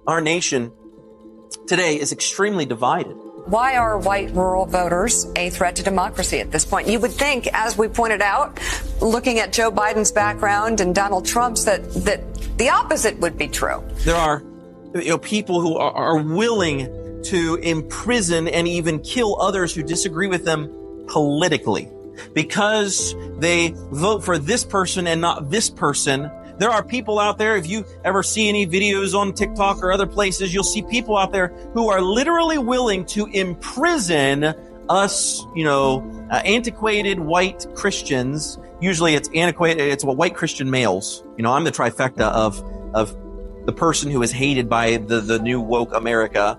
Our nation today is extremely divided. Why are white rural voters a threat to democracy at this point? You would think, as we pointed out, looking at Joe Biden's background and Donald Trump's, that the opposite would be true. There are people who are willing to imprison and even kill others who disagree with them politically because they vote for this person and not this person. There are people out there, if you ever see any videos on TikTok or other places, you'll see people out there who are literally willing to imprison us, antiquated white Christians. Usually it's white Christian males. I'm the trifecta of the person who is hated by the new woke America,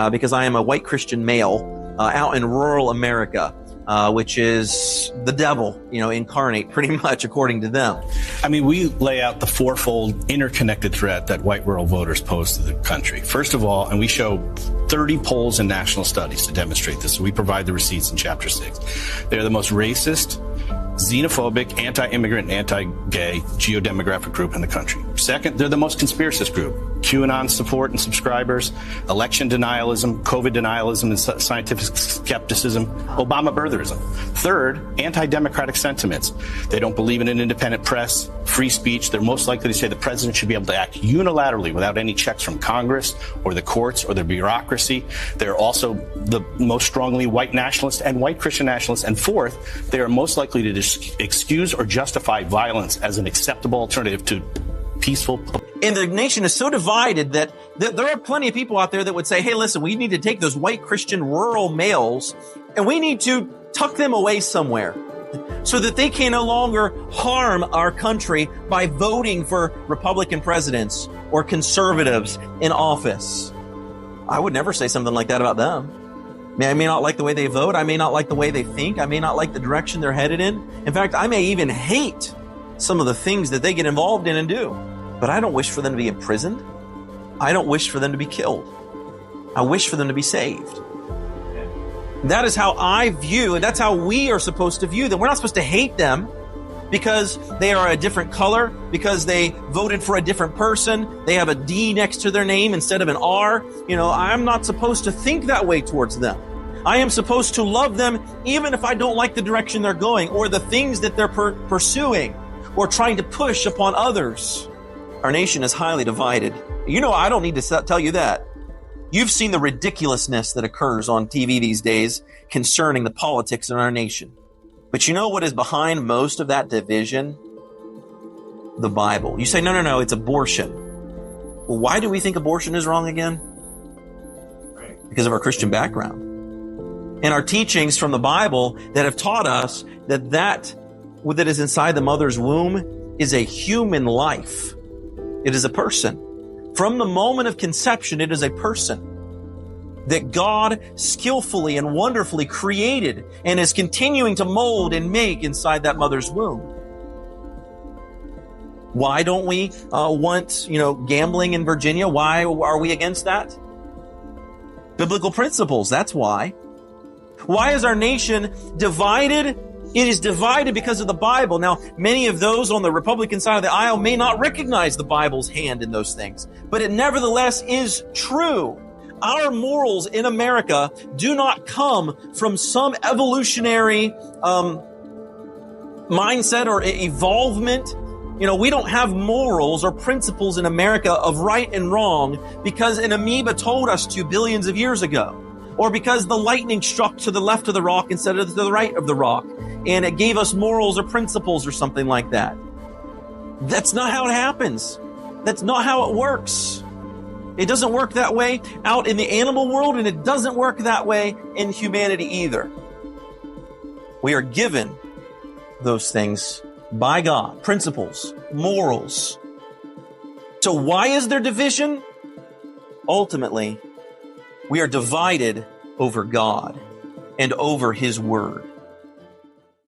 because I am a white Christian male out in rural America. Which is the devil, incarnate pretty much according to them. I mean, we lay out the fourfold interconnected threat that white rural voters pose to the country. First of all, and we show 30 polls and national studies to demonstrate this. So we provide the receipts in Chapter 6. They're the most racist, xenophobic, anti-immigrant, anti-gay geodemographic group in the country. Second, they're the most conspiracist group. QAnon support and subscribers, election denialism, COVID denialism and scientific skepticism, Obama birtherism. Third, anti-democratic sentiments. They don't believe in an independent press, free speech. They're most likely to say the president should be able to act unilaterally without any checks from Congress or the courts or the bureaucracy. They're also the most strongly white nationalist and white Christian nationalists. And fourth, they are most likely to excuse or justify violence as an acceptable alternative to peaceful. And the nation is so divided that there are plenty of people out there that would say, hey, listen, we need to take those white Christian rural males and we need to tuck them away somewhere so that they can no longer harm our country by voting for Republican presidents or conservatives in office. I would never say something like that about them. I may not like the way they vote. I may not like the way they think. I may not like the direction they're headed in. In fact, I may even hate some of the things that they get involved in and do. But I don't wish for them to be imprisoned. I don't wish for them to be killed. I wish for them to be saved. That is how I view, and that's how we are supposed to view them. We're not supposed to hate them because they are a different color, because they voted for a different person. They have a D next to their name instead of an R. I'm not supposed to think that way towards them. I am supposed to love them even if I don't like the direction they're going or the things that they're pursuing or trying to push upon others. Our nation is highly divided. I don't need to tell you that. You've seen the ridiculousness that occurs on TV these days concerning the politics in our nation. But you know what is behind most of that division? The Bible. You say, no, it's abortion. Well, why do we think abortion is wrong again? Because of our Christian background. And our teachings from the Bible that have taught us that is inside the mother's womb is a human life. It is a person. From the moment of conception, it is a person that God skillfully and wonderfully created and is continuing to mold and make inside that mother's womb. Why don't we want, gambling in Virginia? Why are we against that? Biblical principles, that's why. Why is our nation divided? It is divided because of the Bible. Now, many of those on the Republican side of the aisle may not recognize the Bible's hand in those things, but it nevertheless is true. Our morals in America do not come from some evolutionary mindset or evolvement. We don't have morals or principles in America of right and wrong because an amoeba told us to billions of years ago. Or because the lightning struck to the left of the rock instead of to the right of the rock, and it gave us morals or principles or something like that. That's not how it happens. That's not how it works. It doesn't work that way out in the animal world, and it doesn't work that way in humanity either. We are given those things by God, principles, morals. So why is there division? Ultimately, we are divided over God and over His Word.